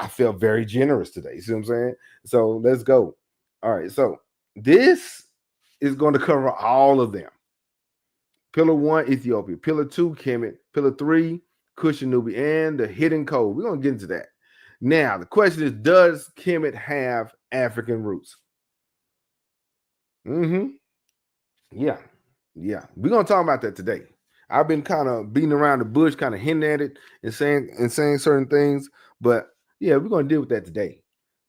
I felt very generous today. You see what I'm saying? So let's go. All right. So this is going to cover all of them. Pillar 1, Ethiopia. Pillar 2, Kemet. Pillar 3, Kush and Nubia, and the hidden code. We're going to get into that. Now, the question is, does Kemet have African roots? Yeah. Yeah. We're going to talk about that today. I've been kind of beating around the bush, kind of hinting at it and saying certain things, but yeah, we're going to deal with that today.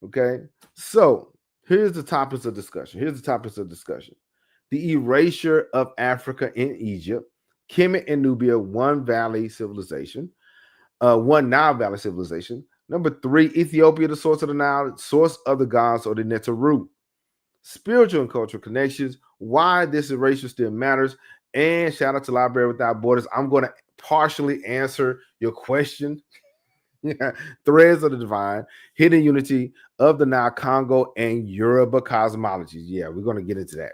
Okay. So here's the topics of discussion. The erasure of Africa in Egypt, Kemet and Nubia, one valley civilization, one Nile Valley civilization. Number 3, Ethiopia, the source of the Nile, source of the gods, or the Neteru. Spiritual and cultural connections, why this erasure still matters, and shout out to Library Without Borders. I'm going to partially answer your question. Threads of the divine, hidden unity of the Nile, Congo, and Yoruba cosmologies. Yeah, we're going to get into that.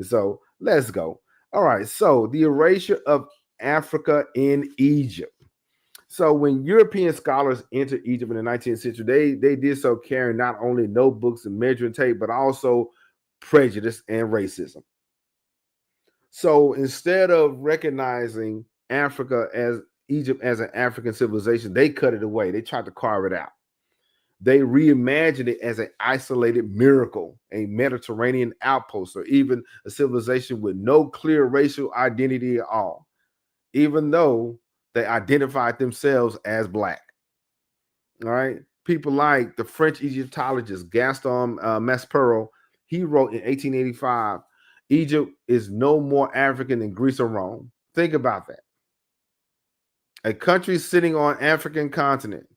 So let's go. All right. So the erasure of Africa in Egypt. So when European scholars entered Egypt in the 19th century, they did so carrying not only notebooks and measuring tape, but also prejudice and racism. So instead of recognizing Egypt as an African civilization, they cut it away. They tried to carve it out. They reimagined it as an isolated miracle, a Mediterranean outpost, or even a civilization with no clear racial identity at all, even though they identified themselves as Black. All right. People like the French Egyptologist Gaston Maspero, he wrote in 1885, Egypt is no more African than Greece or Rome. Think about that. A country sitting on African continent,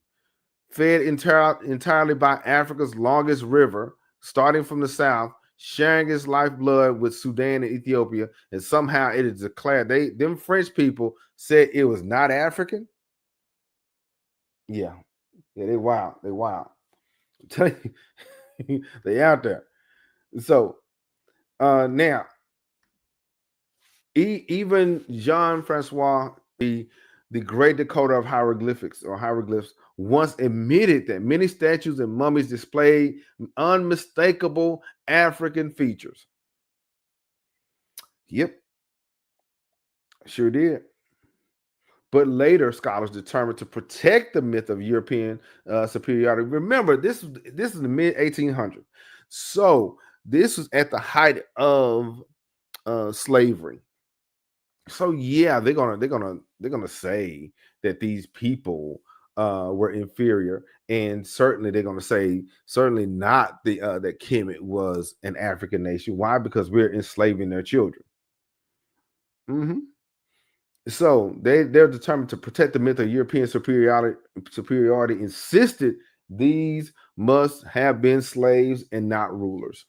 fed entirely by Africa's longest river, starting from the south, sharing its lifeblood with Sudan and Ethiopia, and somehow it is declared them French people said it was not African. Yeah, they wild. I'm telling you, they out there. So now, even Jean-Francois, the great decoder of hieroglyphs, once admitted that many statues and mummies displayed unmistakable African features. Yep, sure did. But later, scholars determined to protect the myth of European superiority. Remember, this is the mid 1800s, so this was at the height of slavery. So yeah, they're gonna say that these people were inferior, and certainly they're gonna say certainly not that Kemet was an African nation. Why? Because we're enslaving their children. Mm-hmm. So they're determined to protect the myth of European superiority. Insisted these must have been slaves and not rulers.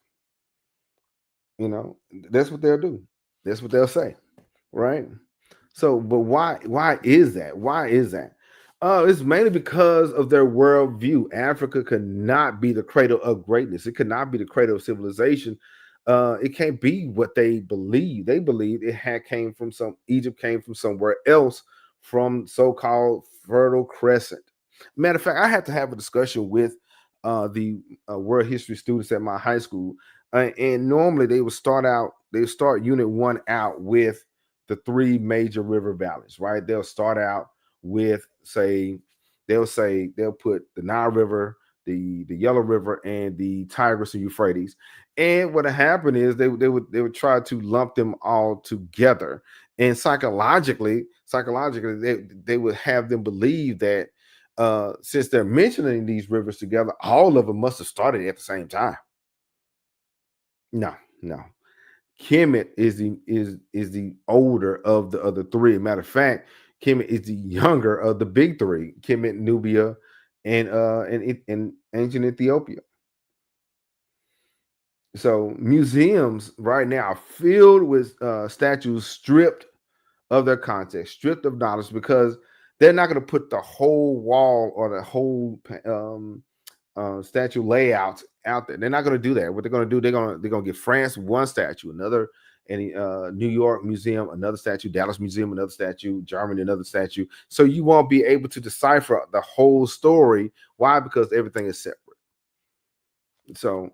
You know, that's what they'll do. That's what they'll say, right? So, but why is that? Why is that? It's mainly because of their worldview. Africa could not be the cradle of greatness. It could not be the cradle of civilization. It can't be what they believe. They believed Egypt came from somewhere else, from so-called Fertile Crescent. Matter of fact, I had to have a discussion with the world history students at my high school, and normally they start unit 1 out with the 3 major river valleys, right? They'll start out with they'll put the Nile River, the Yellow River, and the Tigris and Euphrates. And what happened is they would try to lump them all together. And psychologically, they would have them believe that since they're mentioning these rivers together, all of them must have started at the same time. No. Kemet is the older of the other 3. Matter of fact, Kemet is the younger of the big 3: Kemet, Nubia, and ancient Ethiopia. So museums right now are filled with statues stripped of their context, stripped of knowledge, because they're not going to put the whole wall or the whole statue layouts out there. They're not going to do that. What they're going to do, they're going to give France one statue, another any New York museum, another statue, Dallas museum, another statue, Germany, another statue. So you won't be able to decipher the whole story. Why? Because everything is separate. So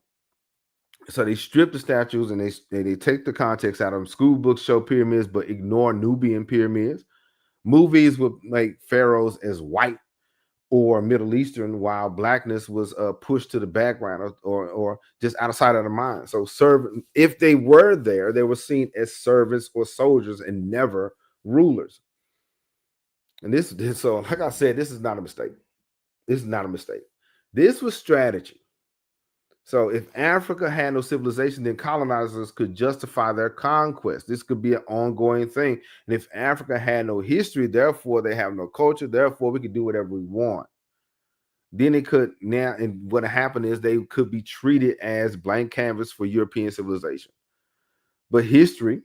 they strip the statues and they take the context out of them. School books show pyramids but ignore Nubian pyramids. Movies would make pharaohs as white or Middle Eastern, while blackness was pushed to the background or just outside of the mind. So if they were there, they were seen as servants or soldiers and never rulers. And so like I said, this is not a mistake. This is not a mistake. This was strategy. So if Africa had no civilization, then colonizers could justify their conquest. This could be an ongoing thing. And if Africa had no history, therefore they have no culture, therefore we could do whatever we want. Then it could now, and what happened is they could be treated as blank canvas for European civilization. But history,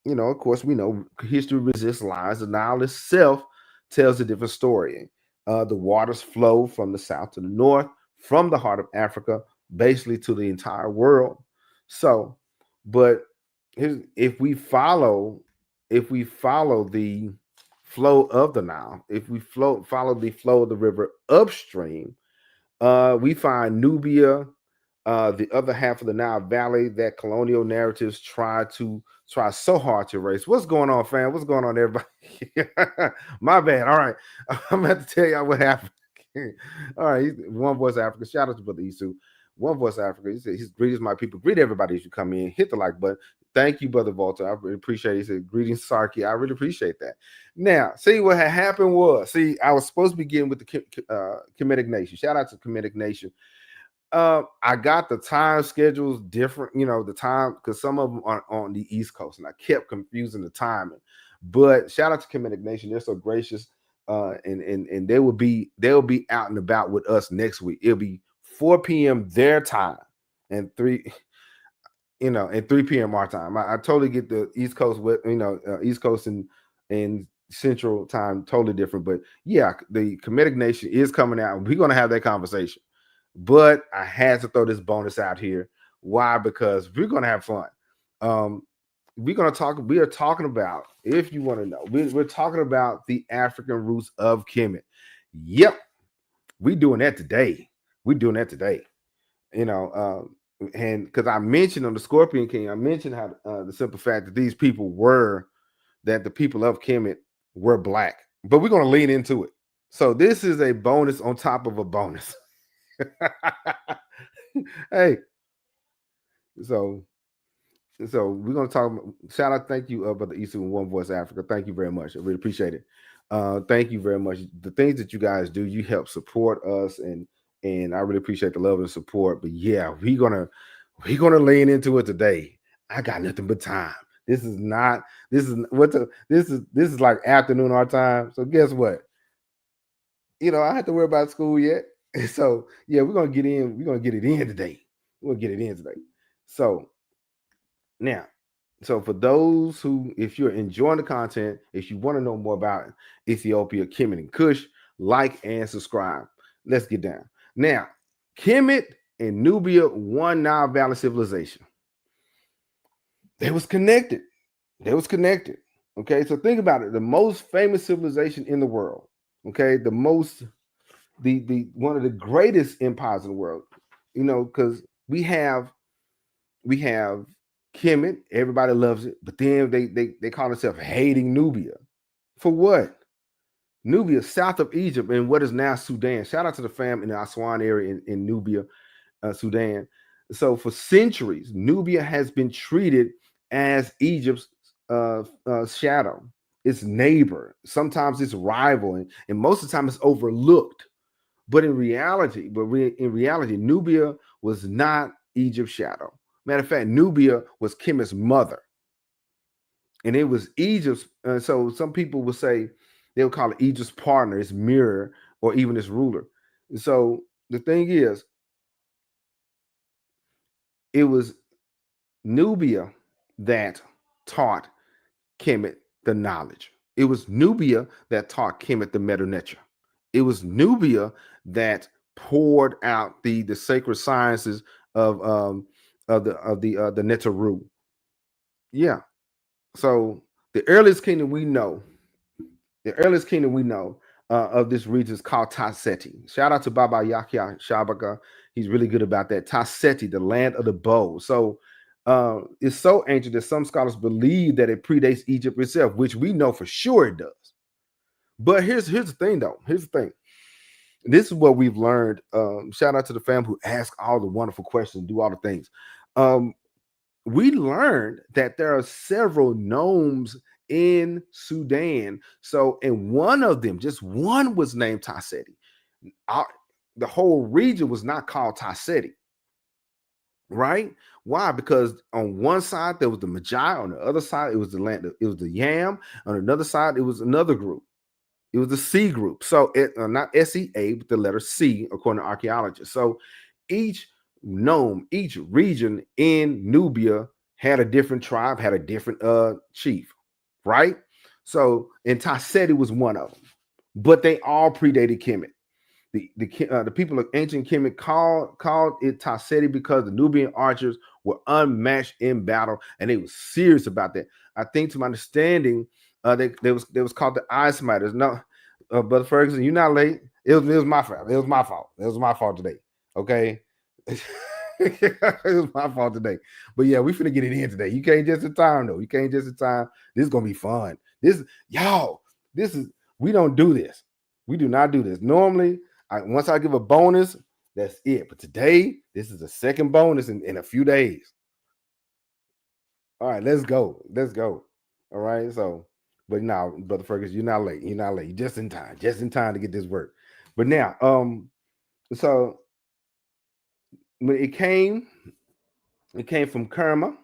of course, we know history resists lies. The Nile itself tells a different story. The waters flow from the south to the north, from the heart of Africa, basically to the entire world. So, but if we follow the flow of the Nile, if we follow the flow of the river upstream, we find Nubia, the other half of the Nile Valley that colonial narratives try so hard to erase. What's going on, fam? What's going on, everybody? My bad. All right, I'm about to tell y'all what happened. All right, One Voice Africa. Shout out to Brother Isu. One Voice Africa. He said, "Greetings, my people. Greet everybody as you come in. Hit the like button. Thank you, Brother Volta. I really appreciate it." He said, "Greetings, Sarki." I really appreciate that. Now, see what had happened was, I was supposed to begin with the Kemetic Nation. Shout out to Kemetic Nation. I got the time schedules different, the time, because some of them are on the East Coast, and I kept confusing the timing. But shout out to Kemetic Nation; they're so gracious, and they'll be out and about with us next week. It'll be 4 p.m. their time and 3 p.m. our time. I totally get the East Coast with East Coast and Central time totally different, but yeah, the Kemetic Nation is coming out, and we're gonna have that conversation. But I had to throw this bonus out here. Why? Because we're gonna have fun. We are talking about, if you want to know, we're talking about the African roots of Kemet. Yep, we're doing that today. And because I mentioned on the Scorpion King, I mentioned how the simple fact that the people of Kemet were black. But we're gonna lean into it. So this is a bonus on top of a bonus. Hey, so we're gonna talk. Shout out, thank you, Brother Isu and One Voice Africa. Thank you very much. I really appreciate it. Thank you very much. The things that you guys do, you help support us, and I really appreciate the love and support. But yeah, we're gonna lean into it today. I got nothing but time. This is like afternoon our time. So guess what? I have to worry about school yet. So yeah, we're gonna get in. We're gonna get it in today. So now, for those who, if you're enjoying the content, if you want to know more about Ethiopia, Kemet, and Kush, like and subscribe. Let's get down. Now, Kemet and Nubia, one Nile Valley civilization. They was connected. Okay, so think about it. The most famous civilization in the world. Okay, the one of the greatest empires in the world. Because we have Kemet, everybody loves it, but then they call themselves hating Nubia. For what? Nubia, south of Egypt, and what is now Sudan. Shout out to the fam in the Aswan area in Nubia, Sudan. So for centuries, Nubia has been treated as Egypt's shadow, its neighbor, sometimes its rival, and most of the time it's overlooked. But in reality, Nubia was not Egypt's shadow. Matter of fact, Nubia was Kemet's mother, and it was Egypt's. So some people would say they would call it Egypt's partner, its mirror, or even its ruler. So the thing is, it was Nubia that taught Kemet the knowledge. It was Nubia that taught Kemet the meta nature. It was Nubia that poured out the sacred sciences of the Neteru. Yeah. So the earliest kingdom we know, the earliest kingdom we know of this region is called Taseti. Shout out to Baba Yahya Shabaka. He's really good about that. Taseti, the land of the bow. So it's so ancient that some scholars believe that it predates Egypt itself, which we know for sure it does. But here's the thing, though. Here's the thing. This is what we've learned. Shout out to the fam who ask all the wonderful questions, do all the things. We learned that there are several nomes in Sudan. So, and one of them, just one, was named Taseti. The whole region was not called Taseti, right? Why? Because on one side there was the Magi, on the other side it was the land, it was the Yam, on another side it was another group. It was the C group. So it not SEA, but the letter C, according to archaeologists. So each nome, each region in Nubia had a different tribe, had a different chief, right? So and Taseti was one of them, but they all predated Kemet. The people of ancient Kemet called it Taseti because the Nubian archers were unmatched in battle, and they were serious about that. I think, to my understanding, they was called the Eye Smiters. No, Brother Ferguson, you're not late. It was my fault. It was my fault. It was my fault today. Okay. It was my fault today. But yeah, we finna get it in today. You can't just in time, though. You can't just in time. This is gonna be fun. This is we don't do this. We do not do this. Normally, once I give a bonus, that's it. But today, this is the second bonus in a few days. All right, let's go. Let's go. All right. So, but now, Brother Fergus, you're not late. You're not late. You're just in time. Just in time to get this work. But now, so when it came from Kerma.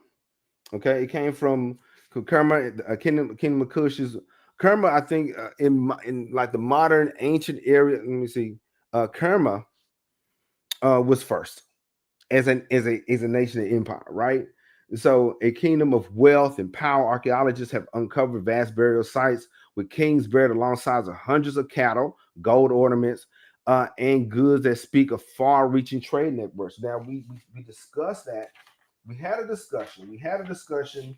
Okay, it came from Kerma, Kingdom of Kush is Kerma. I think in like the modern ancient area. Let me see. Kerma was first as a nation and empire, right? So a kingdom of wealth and power. Archaeologists have uncovered vast burial sites with kings buried alongside of hundreds of cattle, gold ornaments, and goods that speak of far-reaching trade networks. Now we discussed that. We had a discussion.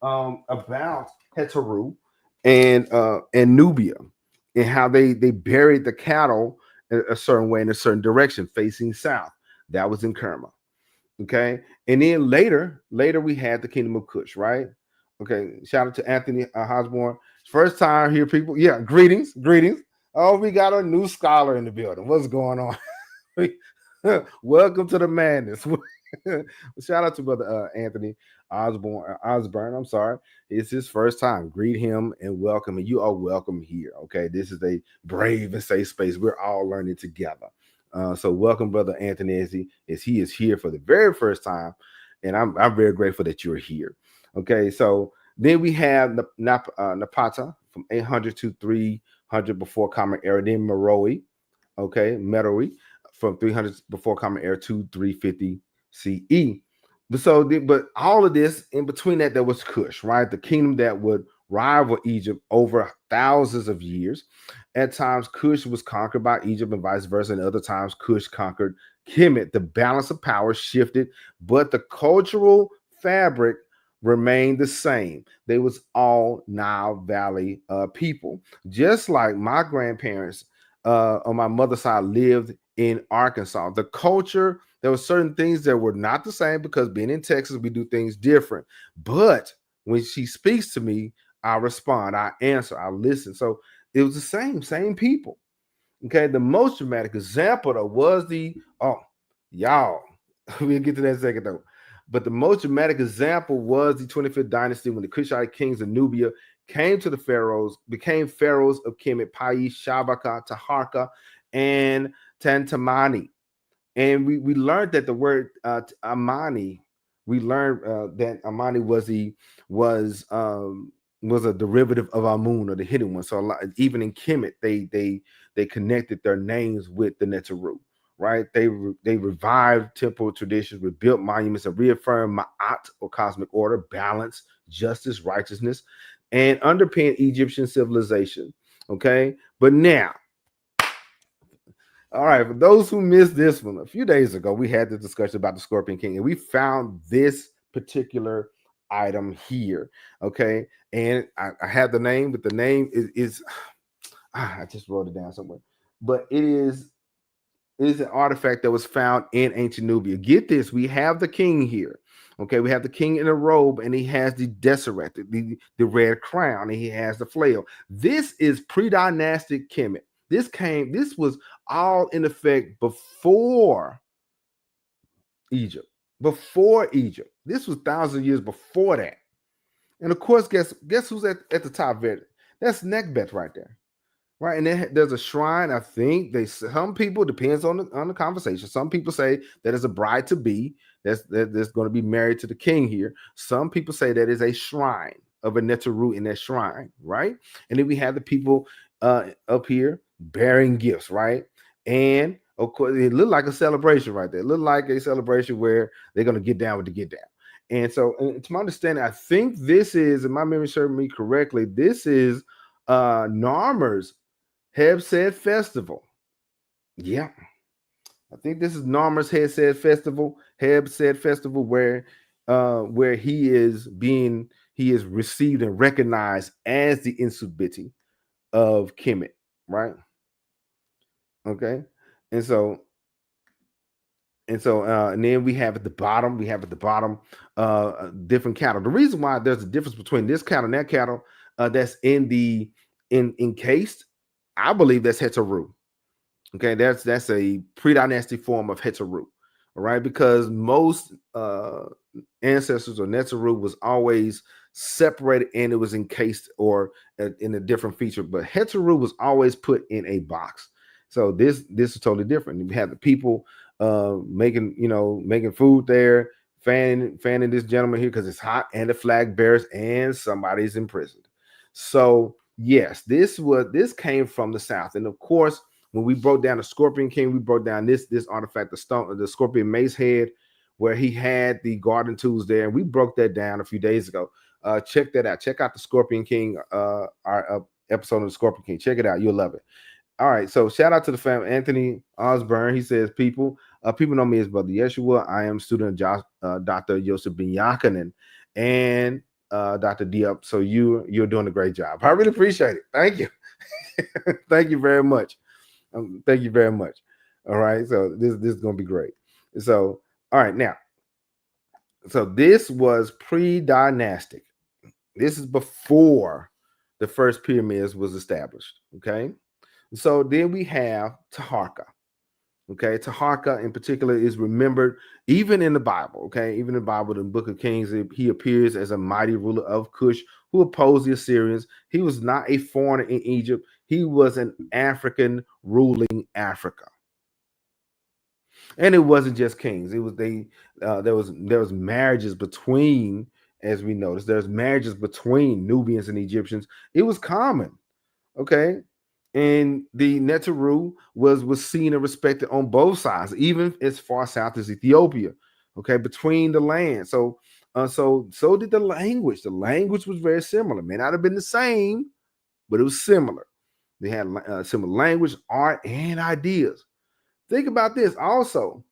About Heteru and Nubia and how they buried the cattle a certain way in a certain direction, facing south. That was in Kerma. Okay. And then later we had the Kingdom of Kush, right? Okay. Shout out to Anthony Hosborne. First time here, people. Yeah, greetings. Oh, we got a new scholar in the building. What's going on? Welcome to the madness. Shout out to Brother Anthony Osborne. I'm sorry. It's his first time. Greet him and welcome. And you are welcome here. Okay. This is a brave and safe space. We're all learning together. So welcome, Brother Anthony, as he is here for the very first time. And I'm very grateful that you're here. Okay. So then we have Napata from 800 to 300 before Common Era. Then Meroë. Okay. Meroë from 300 before Common Era to 350 CE. But all of this in between that, there was Kush, right? The kingdom that would rival Egypt over thousands of years. At times, Kush was conquered by Egypt and vice versa, and other times, Kush conquered Kemet. The balance of power shifted, but the cultural fabric remained the same. They was all Nile Valley people, just like my grandparents on my mother's side lived in Arkansas. The culture, there were certain things that were not the same because being in Texas, we do things different. But when she speaks to me, I respond, I answer, I listen. So it was the same people. Okay. The most dramatic example though was y'all, we'll get to that in a second though. But the most dramatic example was the 25th dynasty when the Kushite kings of Nubia came to the pharaohs, became pharaohs of Kemet, Pai, Shabaka, Taharka, and Tantamani. And we learned that the word Amani, we learned that Amani was a derivative of Amun, or the hidden one. So even in Kemet, they connected their names with the Neteru, right? They revived temple traditions, rebuilt monuments, and reaffirmed Ma'at, or cosmic order, balance, justice, righteousness, and underpinned Egyptian civilization. Okay, but now All right, for those who missed this one, a few days ago, we had the discussion about the Scorpion King, and we found this particular item here. Okay, and I have the name, but the name is I just wrote it down somewhere, but it is an artifact that was found in ancient Nubia. Get this, we have the king here. Okay, we have the king in a robe, and he has the deseret, the red crown, and he has the flail. This is pre-dynastic Kemet. This was all in effect before Egypt. Before Egypt. This was thousands of years before that. And of course, guess who's at the top of it? That's Nekbet right there. Right, and then there's a shrine. I think some people, depends on the conversation. Some people say that is a bride to be that's going to be married to the king here. Some people say that is a shrine of a Neteru in that shrine, right? And then we have the people up here bearing gifts, right? And of course, it looked like a celebration right there. It looked like a celebration where they're going to get down with the get down. And so, to my understanding, I think this is, if my memory serves me correctly, this is Narmer's Hebsed Festival. Yeah. I think this is Narmer's Hebsed Festival, where he is received and recognized as the Insubiti of Kemet, right? Okay. And so and then we have at the bottom, different cattle. The reason why there's a difference between this cattle and that cattle that's in encased, I believe that's Heteru. Okay, that's a pre-dynastic form of Heteru, all right? Because most ancestors or Neteru was always separated and it was encased or in a different feature, but Heteru was always put in a box. So this is totally different. We have the people making food there, fanning this gentleman here because it's hot, and the flag bearers, and somebody's imprisoned. So yes, this came from the south, and of course, when we broke down the Scorpion King, we broke down this artifact, the Scorpion Mace Head, where he had the garden tools there, and we broke that down a few days ago. Check that out. Check out the Scorpion King, our episode of the Scorpion King. Check it out. You'll love it. All right, so shout out to the family. Anthony Osborne, he says, people know me as Brother Yeshua. I am student of Dr. Yosef Ben Yakanin and Dr. Diop. So you're doing a great job. I really appreciate it. Thank you. Thank you very much. Thank you very much. All right, so this is going to be great. So, all right, now, so this was pre-dynastic. This is before the first pyramids was established, okay? So then we have Taharka. Okay, Taharka in particular is remembered even in the Bible. Okay, even in the Bible, the Book of Kings, he appears as a mighty ruler of Kush who opposed the Assyrians. He was not a foreigner in Egypt. He was an African ruling Africa. And it wasn't just kings. It was there was marriages between, as we noticed, there's marriages between Nubians and Egyptians. It was common. Okay. And the Neteru was seen and respected on both sides, even as far south as Ethiopia. Okay, between the lands. So did the language. The language was very similar. May not have been the same, but it was similar. They had similar language, art, and ideas. Think about this. Also,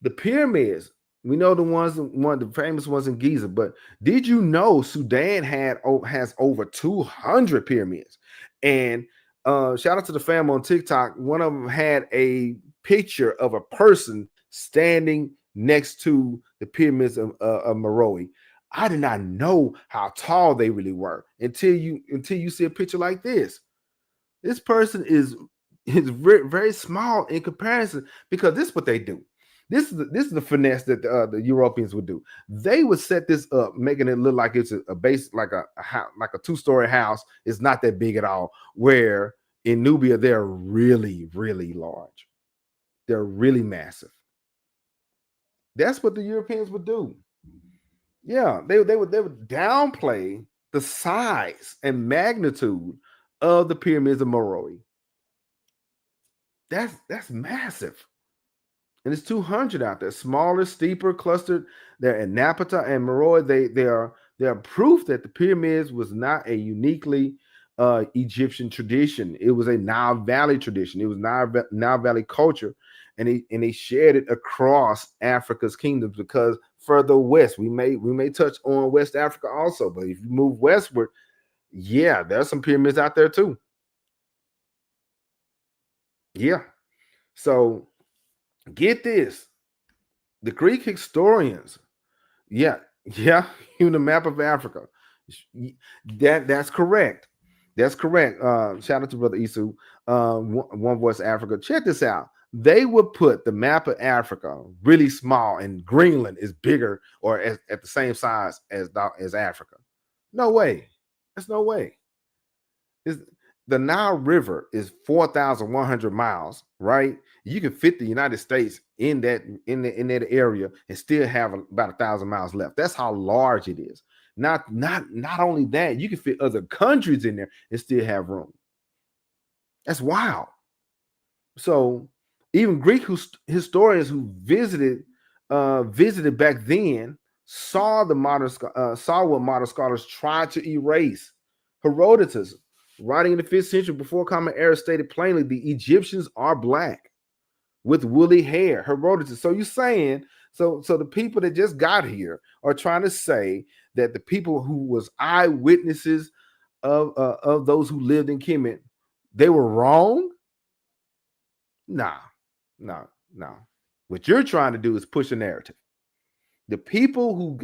the pyramids. We know the famous ones in Giza, but did you know Sudan has over 200 pyramids? And shout out to the fam on TikTok. One of them had a picture of a person standing next to the pyramids of Meroë. I did not know how tall they really were until you see a picture like this. This person is very, very small in comparison, because this is what they do. This is the finesse that the Europeans would do. They would set this up, making it look like it's a base, like a 2-story house. It's not that big at all. Where in Nubia, they're really, really large. They're really massive. That's what the Europeans would do. Yeah, they would downplay the size and magnitude of the pyramids of Meroë. That's massive. And it's 200 out there, smaller, steeper, clustered. They're in Napata and Meroë. They are proof that the pyramids was not a uniquely Egyptian tradition. It was a Nile Valley tradition. It was Nile Valley culture, and they shared it across Africa's kingdoms. Because further west, we may touch on West Africa also, but if you move westward, yeah, there's some pyramids out there too. Yeah. So get this: the Greek historians, yeah, yeah, even the map of Africa. That's correct. That's correct. Shout out to Brother Isu, One Voice Africa. Check this out. They would put the map of Africa really small, and Greenland is bigger or at the same size as Africa. No way. There's no way. It's, the Nile River is 4,100 miles, right? You can fit the United States in that area and still have about 1,000 miles left. That's how large it is. Not only that, you can fit other countries in there and still have room. That's wild. So even Greek historians who visited back then saw saw what modern scholars tried to erase. Herodotus, writing in the 5th century before Common Era, stated plainly the Egyptians are black with woolly hair. Herodotus. So you're saying so the people that just got here are trying to say that the people who was eyewitnesses of those who lived in Kemet, they were wrong? Nah, no, no. What you're trying to do is push a narrative. The people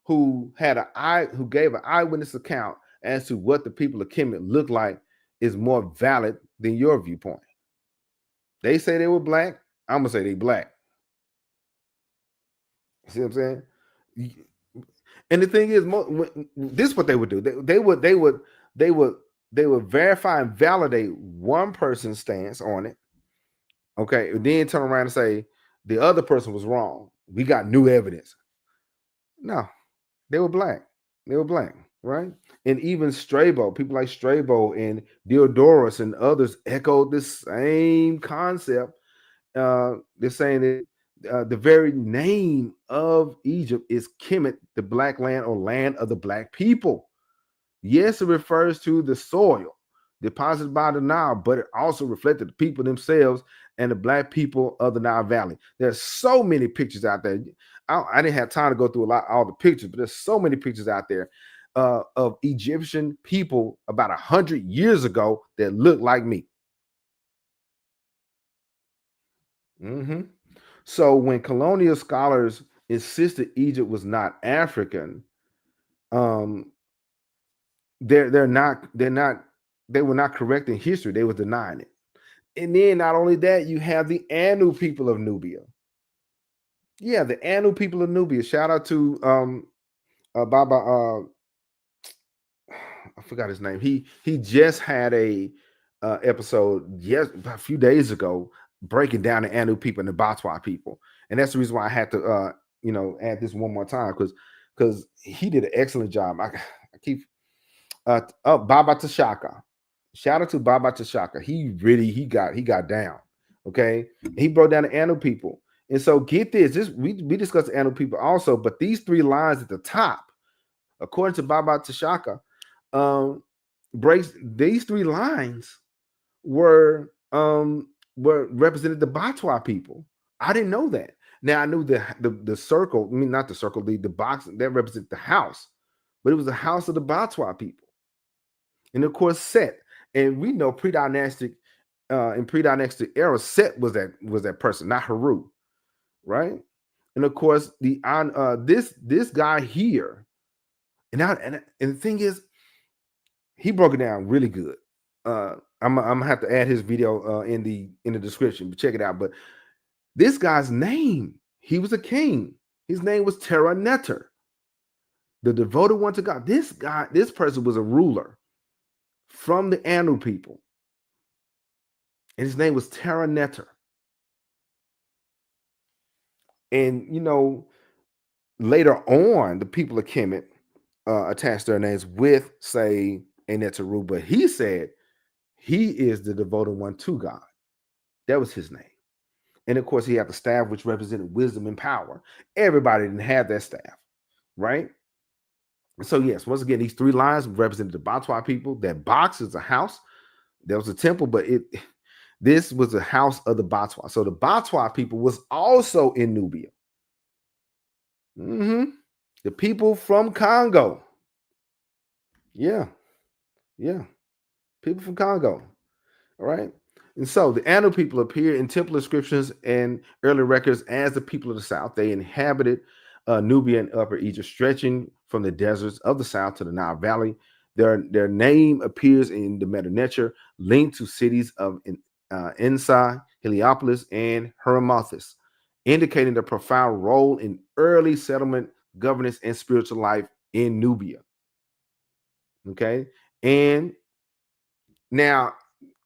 who gave an eyewitness account as to what the people of Kemet looked like is more valid than your viewpoint. They say they were black. I'm gonna say they black. See what I'm saying? And the thing is, this is what they would do. They would verify and validate one person's stance on it. Okay, and then turn around and say the other person was wrong. We got new evidence. No, they were black. They were black, right? And even Strabo, people like Strabo and Diodorus and others echoed this same concept. They're saying that the very name of Egypt is Kemet, the black land or land of the black people. Yes, it refers to the soil deposited by the Nile, but it also reflected the people themselves and the black people of the Nile Valley. There's so many pictures out there. I didn't have time to go through all the pictures, but there's so many pictures out there of Egyptian people about 100 years ago that look like me. Mm-hmm. So when colonial scholars insisted Egypt was not African, um, they're not they were not correcting history. They were denying it. And then not only that, you have the Anu people of Nubia. Yeah, the Anu people of Nubia. Shout out to Baba. I forgot his name. He just had a episode a few days ago breaking down the Anu people and the Batwa people, and that's the reason why I had to add this one more time because he did an excellent job. I keep Baba Tashaka. Shout out to Baba Tashaka. He got down. Okay, he broke down the Anu people, and so get this. We discussed the Anu people also, but these 3 lines at the top, according to Baba Tashaka, breaks these 3 lines were represented the Batwa people. I didn't know that. Now I knew the circle, I mean not the circle, the box that represents the house, but it was the house of the Batwa people. And of course, Set. And we know pre-dynastic in pre-dynastic era, Set was that person, not Haru, right? And of course, this guy here, and the thing is, he broke it down really good. I'm gonna have to add his video in the description, but check it out. But this guy's name, he was a king. His name was Terra Neter, the devoted one to God. This person was a ruler from the Anu people, and his name was Terra Neter. And later on, the people of Kemet attached their names with, say, Neteru, but he said he is the devoted one to God. That was his name. And of course, he had the staff, which represented wisdom and power. Everybody didn't have that staff, right? So yes, once again, these three lines represented the Batwa people. That box is a house. There was a temple, but this was the house of the Batwa. So the Batwa people was also in Nubia. The people from Congo. Yeah, yeah. People from Congo. All right. And so the Anu people appear in temple inscriptions and early records as the people of the south. They inhabited Nubia and Upper Egypt, stretching from the deserts of the south to the Nile Valley. Their name appears in the Meta Nature, linked to cities of Ensa, Heliopolis, and Hermothis, indicating their profound role in early settlement, governance, and spiritual life in Nubia. Okay. And now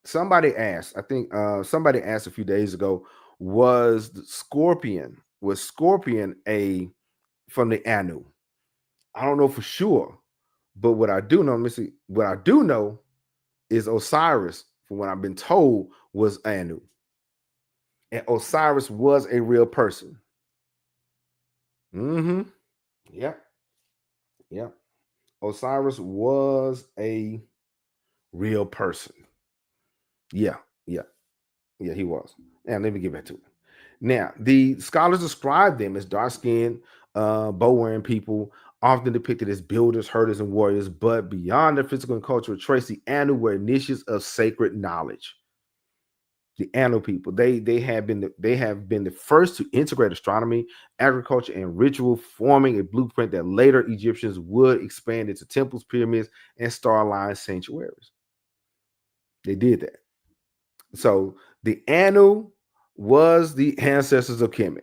somebody asked, I think somebody asked a few days ago, was Scorpion a from the Anu? I don't know for sure, but what I do know, let me see, what I do know is Osiris, from what I've been told, was Anu. And Osiris was a real person. Mm-hmm. Yep. Yep. Osiris was a real person. Yeah. Yeah. Yeah, he was. And let me get back to it. Now, the scholars describe them as dark-skinned, bow-wearing people, often depicted as builders, herders, and warriors. But beyond their physical and cultural traits, the Anu were initiates of sacred knowledge. The Anu people, they have been the first to integrate astronomy, agriculture, and ritual, forming a blueprint that later Egyptians would expand into temples, pyramids, and star-lined sanctuaries. They did that. So the Anu was the ancestors of Kemet,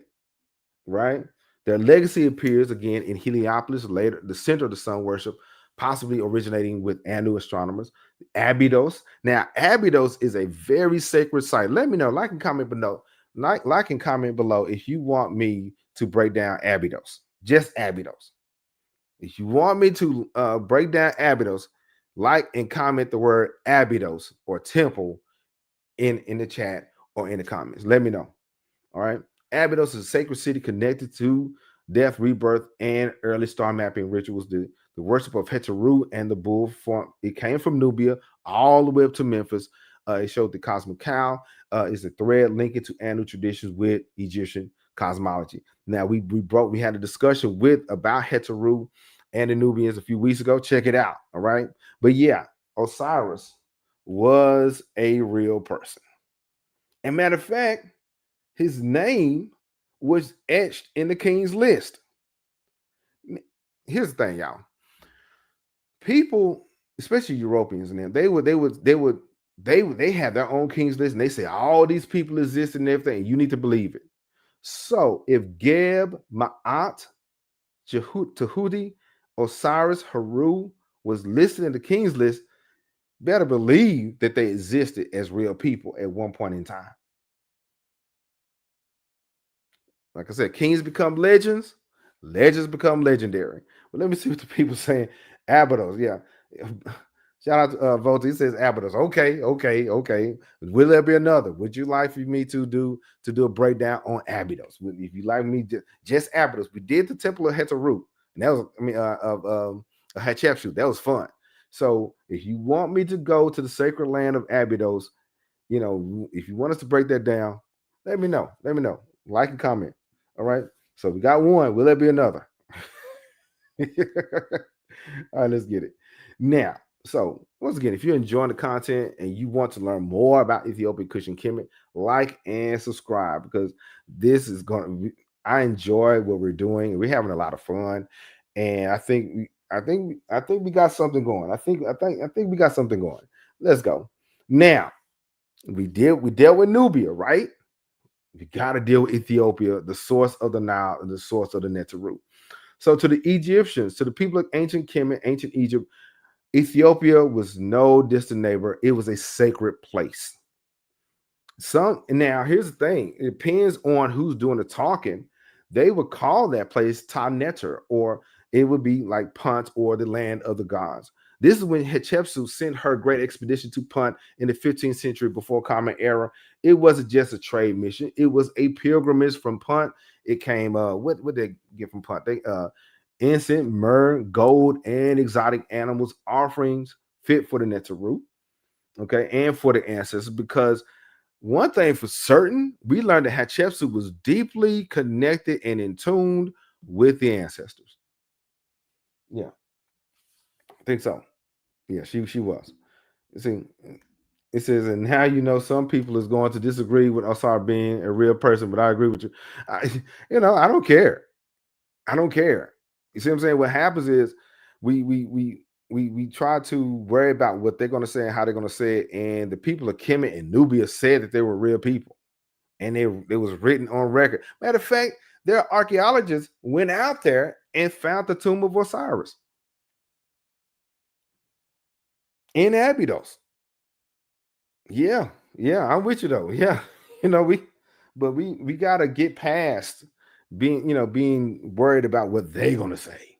right? Their legacy appears again in Heliopolis, later the center of the sun worship, possibly originating with Anu astronomers. Abydos. Now, Abydos is a very sacred site. Let me know, like and comment below. Like and comment below if you want me to break down Abydos, just Abydos. If you want me to break down Abydos, like and comment the word Abydos or temple in the chat or in the comments. Let me know. All right. Abydos is a sacred city connected to death, rebirth, and early star mapping rituals. The worship of Heteru and the bull form. It came from Nubia all the way up to Memphis. It showed the cosmic cow is a thread linking to Anu traditions with Egyptian cosmology. Now we had a discussion about Heteru and the Nubians a few weeks ago. Check it out. All right. But yeah, Osiris was a real person. And matter of fact, his name was etched in the king's list. Here's the thing, y'all. People, especially Europeans, and them, they have their own king's list, and they say all these people exist and everything. And you need to believe it. So if Geb, Ma'at, Tahudi, Osiris, Haru was listed in the king's list, better believe that they existed as real people at one point in time. Like I said, kings become legends, legends become legendary. But let me see what the people saying. Abydos, yeah. Shout out to Volta. He says Abydos. Okay, okay, okay. Will there be another? Would you like for me to do a breakdown on Abydos? If you like me, just Abydos. We did the Temple of Heteru, and that was, of Hatshepsut. That was fun. So if you want me to go to the sacred land of Abydos, if you want us to break that down, let me know. Let me know. Like and comment. All right. So we got one. Will there be another? All right, let's get it. Now, so once again, if you're enjoying the content and you want to learn more about Ethiopian, Kush, and Kemet, like and subscribe, because this is I enjoy what we're doing. We're having a lot of fun. And I think we got something going. I think we got something going. Let's go. Now, we dealt with Nubia, right? We got to deal with Ethiopia, the source of the Nile and the source of the Neteru. So to the Egyptians, to the people of ancient Kemet, ancient Egypt, Ethiopia was no distant neighbor. It was a sacred place. Now here's the thing. It depends on who's doing the talking. They would call that place Ta Neter, or it would be like Punt or the land of the gods. This is when Hatshepsut sent her great expedition to Punt in the 15th century before Common Era. It wasn't just a trade mission. It was a pilgrimage from Punt. It came, what did they get from Punt? incense, myrrh, gold, and exotic animals offerings fit for the Neteru, okay, and for the ancestors. Because one thing for certain, we learned that Hatshepsut was deeply connected and in tune with the ancestors. Yeah, I think so. Yeah, she was. See, it says, and how you know some people is going to disagree with Osar being a real person, but I agree with you. I, I don't care. I don't care. You see what I'm saying? What happens is we try to worry about what they're going to say and how they're going to say it. And the people of Kemet and Nubia said that they were real people, and it was written on record. Matter of fact, their archaeologists went out there and found the tomb of Osiris in Abydos. Yeah, yeah, I'm with you though. Yeah, we gotta get past being worried about what they're gonna say.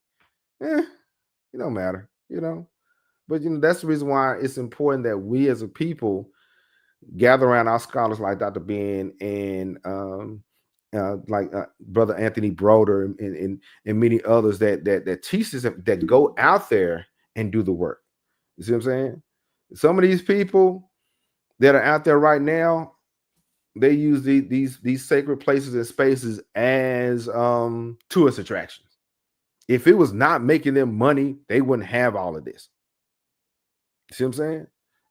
It don't matter, But that's the reason why it's important that we as a people gather around our scholars like Dr. Ben and Brother Anthony Broder and many others that teach us, that go out there and do the work. You see what I'm saying? Some of these people that are out there right now, they use these sacred places and spaces as tourist attractions. If it was not making them money, they wouldn't have all of this. See what I'm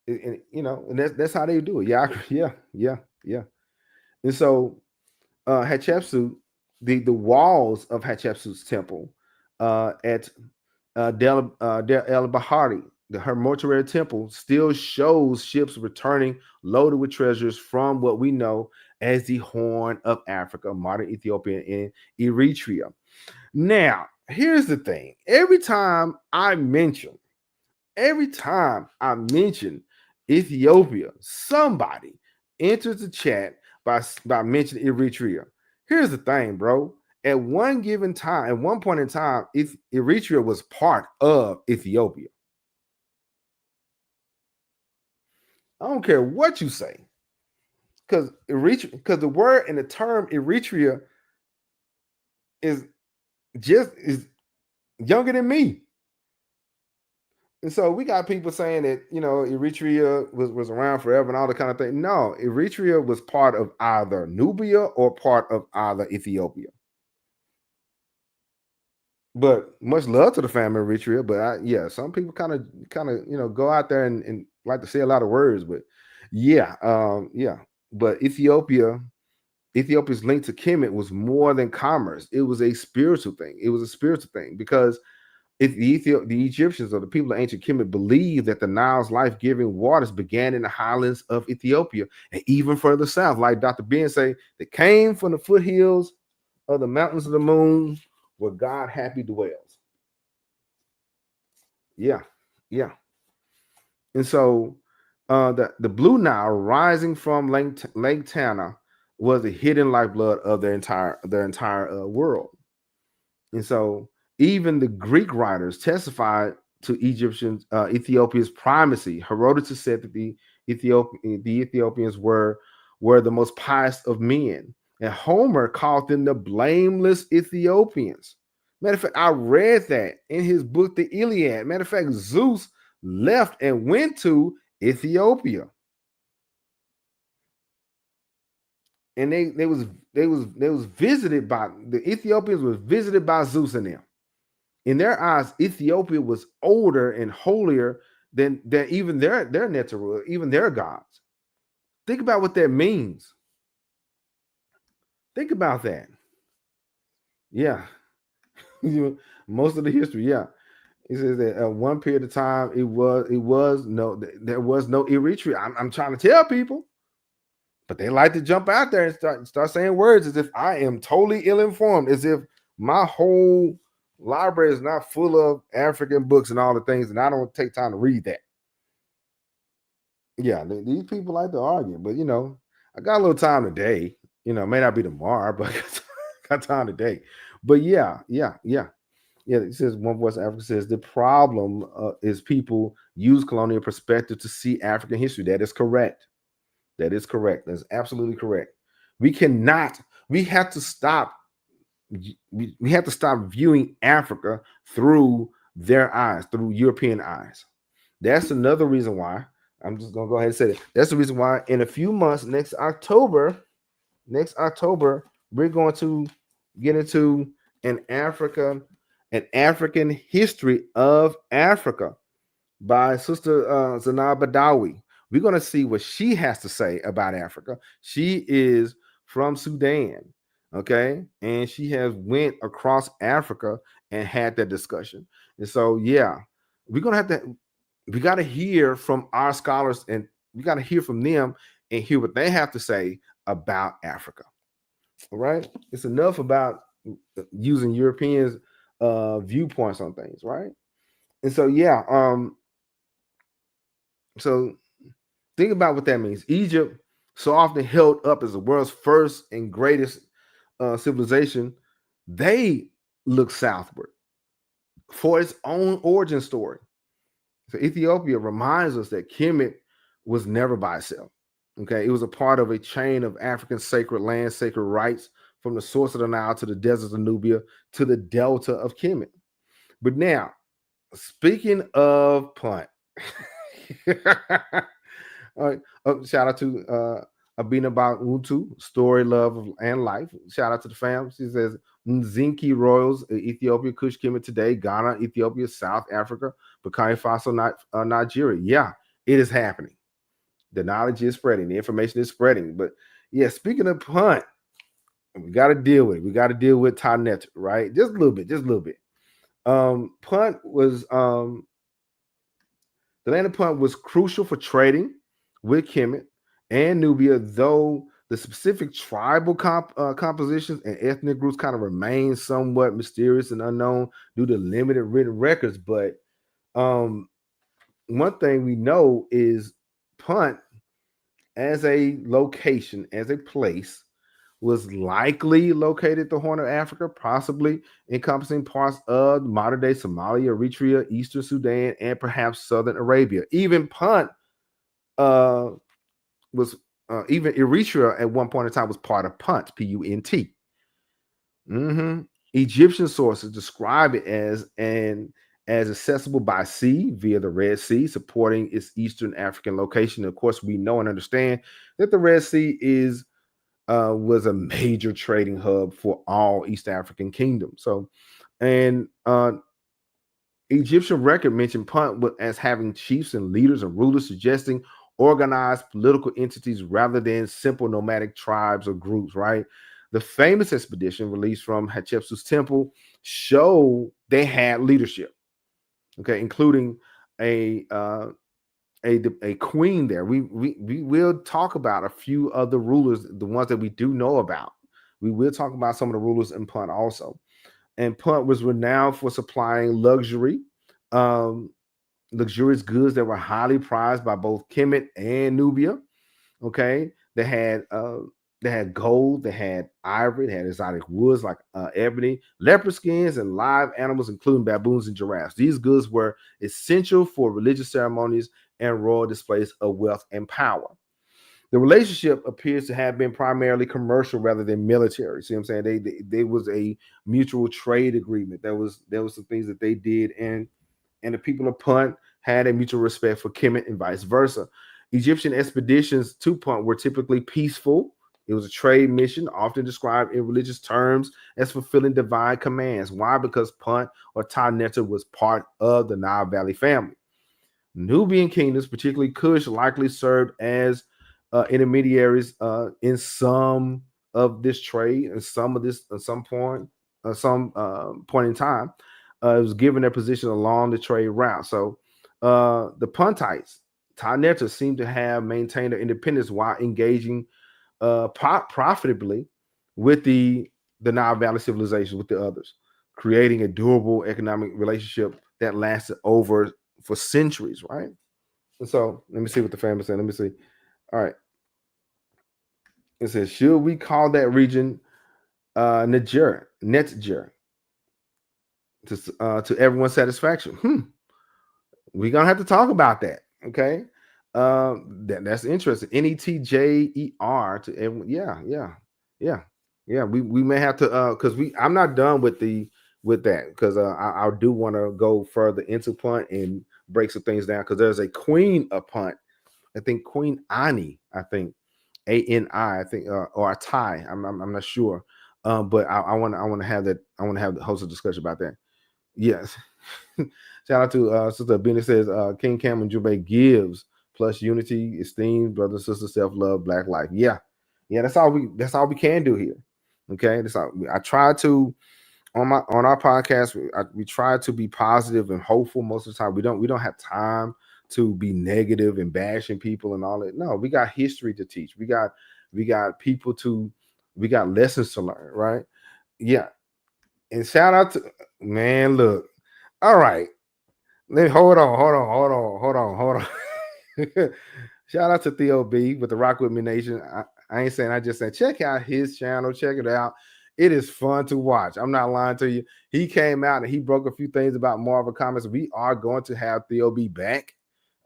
saying? And that's how they do it. Yeah, yeah. And so Hatshepsut, the walls of Hatshepsut's temple at Del El Bahari, her mortuary temple, still shows ships returning loaded with treasures from what we know as the Horn of Africa, modern Ethiopia and Eritrea. Now, here's the thing. Every time I mention Ethiopia, somebody enters the chat by mentioning Eritrea. Here's the thing, bro. At one point in time, Eritrea was part of Ethiopia. I don't care what you say, because the word and the term Eritrea is younger than me. And so we got people saying that, Eritrea was around forever and all the kind of thing. No, Eritrea was part of either Nubia or part of either Ethiopia. But much love to the family of Eritrea. But some people kind of go out there and like to say a lot of words. But yeah. But Ethiopia's link to Kemet was more than commerce. It was a spiritual thing. Because the Egyptians or the people of ancient Kemet believed that the Nile's life-giving waters began in the highlands of Ethiopia and even further south, like Dr. Ben say, that came from the foothills of the mountains of the moon where God happy dwells. Yeah. And so the Blue Nile rising from Lake Tana was the hidden lifeblood of their entire world. And so even the Greek writers testified to Ethiopia's primacy. Herodotus said that the Ethiopians were the most pious of men. And Homer called them the blameless Ethiopians. Matter of fact, I read that in his book, The Iliad. Matter of fact, Zeus left and went to Ethiopia. And they was visited by the Ethiopians, was visited by Zeus and them. In their eyes, Ethiopia was older and holier than even their Neteru, even their gods. Think about what that means. Think about that. Yeah. Most of the history, yeah. It says that at one period of time, there was no Eritrea. I'm trying to tell people, but they like to jump out there and start saying words as if I am totally ill-informed, as if my whole library is not full of African books and all the things, and I don't take time to read that. Yeah, these people like to argue, but I got a little time today. May not be tomorrow, but I got time today. But yeah. It says One Voice Africa says the problem is people use colonial perspective to see African history. That is correct. That's absolutely correct. We have to stop we have to stop viewing Africa through their eyes, through European eyes. That's another reason why I'm just gonna go ahead and say it. That's the reason why in a few months, next October, we're going to get into an African history of Africa by Sister Zanab Badawi. We're going to see what she has to say about Africa. She is from Sudan, okay, and she has went across Africa and had that discussion. And so, yeah, we're gonna have to. We got to hear from our scholars, and we got to hear from them and hear what they have to say about Africa. All right, it's enough about using Europeans' viewpoints on things, right? And so, yeah, so think about what that means. Egypt, so often held up as the world's first and greatest civilization, they look southward for its own origin story. So Ethiopia reminds us that Kemet was never by itself. Okay, it was a part of a chain of African sacred lands, sacred rights, from the source of the Nile to the deserts of Nubia to the delta of Kemet. But now, speaking of punt, all right, shout out to Abina Untu, Story, Love, and Life. Shout out to the fam. She says, Nzinki Royals, Ethiopia, Kush, Kemet today, Ghana, Ethiopia, South Africa, Burkina Faso, Nigeria. Yeah, it is happening. The knowledge is spreading. The information is spreading. But yeah, speaking of punt, we got to deal with it. We got to deal with Tanet, right? Just a little bit, just a little bit. Punt was the land of Punt was crucial for trading with Kemet and Nubia, though the specific tribal compositions and ethnic groups kind of remain somewhat mysterious and unknown due to limited written records. But one thing we know is Punt as a location, as a place, was likely located at the Horn of Africa, possibly encompassing parts of modern day Somalia, Eritrea, Eastern Sudan, and perhaps Southern Arabia. Even Punt was even Eritrea at one point in time was part of Punt, Punt. Egyptian sources describe it as accessible by sea via the Red Sea, supporting its Eastern African location. Of course, we know and understand that the Red Sea was a major trading hub for all East African kingdoms. So, and Egyptian record mentioned Punt as having chiefs and leaders and rulers, suggesting organized political entities rather than simple nomadic tribes or groups, right? The famous expedition released from Hatshepsut's temple show they had leadership, okay, including a queen there. We will talk about a few other rulers, the ones that we do know about. We will talk about some of the rulers in Punt also. And Punt was renowned for supplying luxurious goods that were highly prized by both Kemet and Nubia. Okay, they had gold, they had ivory, they had exotic woods like ebony, leopard skins, and live animals, including baboons and giraffes. These goods were essential for religious ceremonies and royal displays of wealth and power. The relationship appears to have been primarily commercial rather than military. See what I'm saying? They was a mutual trade agreement. There was some things that they did, and the people of Punt had a mutual respect for Kemet and vice versa. Egyptian expeditions to Punt were typically peaceful. It was a trade mission, often described in religious terms as fulfilling divine commands. Why? Because Punt or Ta-Netta was part of the Nile Valley family. Nubian kingdoms, particularly Kush, likely served as intermediaries in some of this trade, and some of this at some point in time. It was given their position along the trade route. So the Puntites, Ta-Netta, seem to have maintained their independence while engaging profitably with the Nile Valley civilization, with the others, creating a durable economic relationship that lasted over for centuries, right? And so let me see what the family said. Let me see. All right. It says, should we call that region Netger to everyone's satisfaction? We're gonna have to talk about that. Okay. That's interesting. Netjer to everyone. Yeah. Yeah, we may have to because I'm not done with that because I do want to go further into punt and break some things down because there's a queen of punt. I think Queen Ani. I think Ani. I think or a tie. I'm not sure. But I want to have that. I want to have the host a discussion about that. Yes. Shout out to Sister Bennett says King Cam and Ujumbe gives plus unity, esteem, brother, sister, self love, black life. Yeah, yeah. That's all we can do here. Okay, that's all. I try to on our podcast. We try to be positive and hopeful most of the time. We don't have time to be negative and bashing people and all that. No, we got history to teach. We got people to we got lessons to learn. Right? Yeah. And shout out to man. Look. All right. Hold on. Shout out to Theo B with the Rock With Me Nation. I ain't saying, I just said, check out his channel, check it out. It is fun to watch. I'm not lying to you. He came out and he broke a few things about Marvel Comics. We are going to have Theo B back.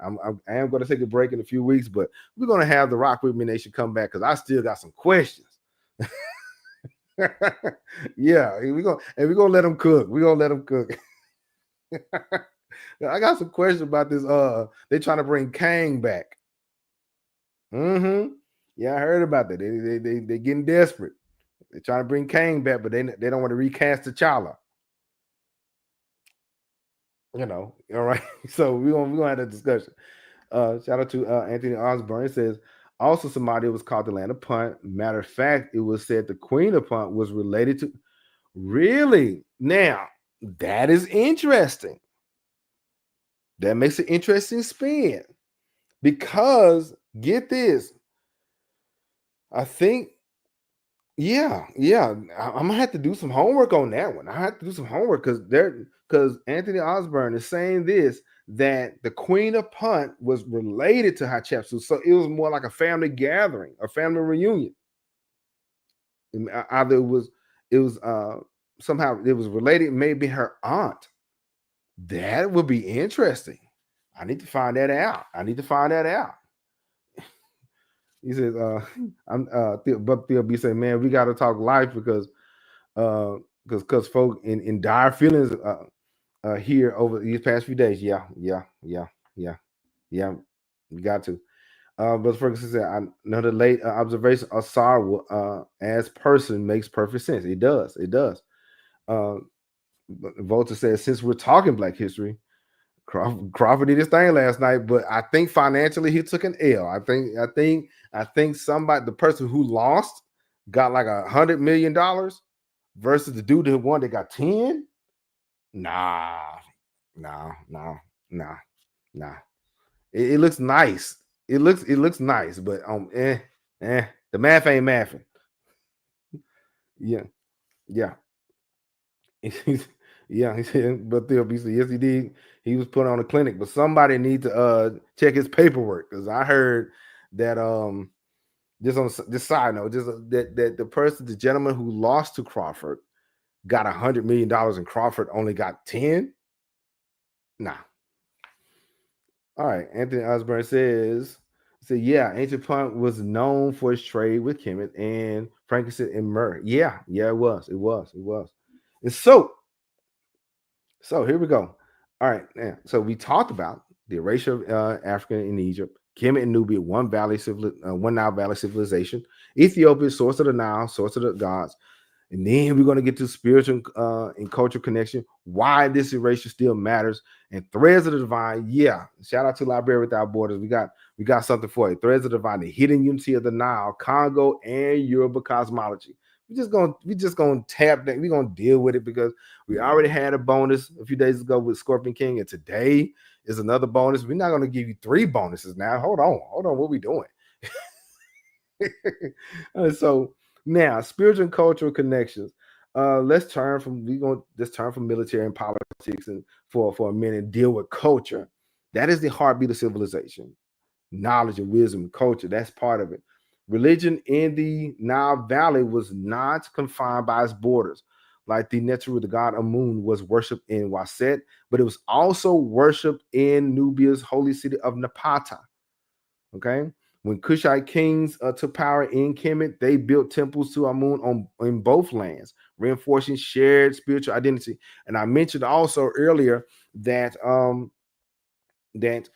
I am going to take a break in a few weeks, but we're going to have the Rock With Me Nation come back because I still got some questions. Yeah, we're gonna let him cook. We're gonna let him cook. I got some questions about this. They trying to bring Kang back. Mm-hmm. Yeah, I heard about that. They getting desperate. They're trying to bring Kang back, but they don't want to recast T'Challa. All right. So we're gonna have that discussion. Shout out to Anthony Osborne. It says also Somalia was called the land of punt. Matter of fact, it was said the queen of punt was related to really. Now that is interesting. That makes an interesting spin because get this. I think yeah. I'm gonna have to do some homework on that one. I have to do some homework because Anthony Osborne is saying this that the Queen of Punt was related to Hatshepsut, so it was more like a family gathering, a family reunion. Either it was somehow it was related, maybe her aunt. That would be interesting. I need to find that out. He says, but Theo B say, man, we got to talk life because folk in dire feelings here over these past few days. Yeah. We got to. But Ferguson said, another late observation of Sarwa as person makes perfect sense. It does. Uh, Volta says, since we're talking Black history, Crawford did his thing last night, but I think financially he took an L. I think somebody, the person who lost, got like $100 million versus the dude who won that got 10. Nah, nah, nah, nah, nah. It looks nice. It looks nice, but the math ain't mathing. Yeah, yeah. Yeah, he said, but they'll be yes, he did. He was put on a clinic, but somebody need to check his paperwork because I heard that just on this side note, just that the gentleman who lost to Crawford got $100 million and Crawford only got 10. Nah. All right. Anthony Osborne says, yeah, Ancient Punt was known for its trade with Kemet and frankincense and myrrh. Yeah, it was. And so here we go. All right. Now, so we talked about the erasure of Africa in Egypt, Kemet and Nubia, one Nile Valley civilization, Ethiopia, source of the Nile, source of the gods, and then we're going to get to spiritual and cultural connection, why this erasure still matters, and threads of the divine. Yeah, shout out to Library Without Borders. We got something for you. Threads of the divine, the hidden unity of the Nile, Congo, and Yoruba cosmology. We just gonna tap that. We're gonna deal with it because we already had a bonus a few days ago with Scorpion King, and today is another bonus. We're not gonna give you 3 bonuses now. Hold on. What we doing? So now spiritual and cultural connections. Let's turn from military and politics and for a minute and deal with culture. That is the heartbeat of civilization. Knowledge and wisdom and culture. That's part of it. Religion in the Nile Valley was not confined by its borders. Like the Neteru, the god Amun, was worshipped in Waset, but it was also worshipped in Nubia's holy city of Napata. Okay. When Kushite kings took power in Kemet, they built temples to Amun in both lands, reinforcing shared spiritual identity. And I mentioned also earlier that that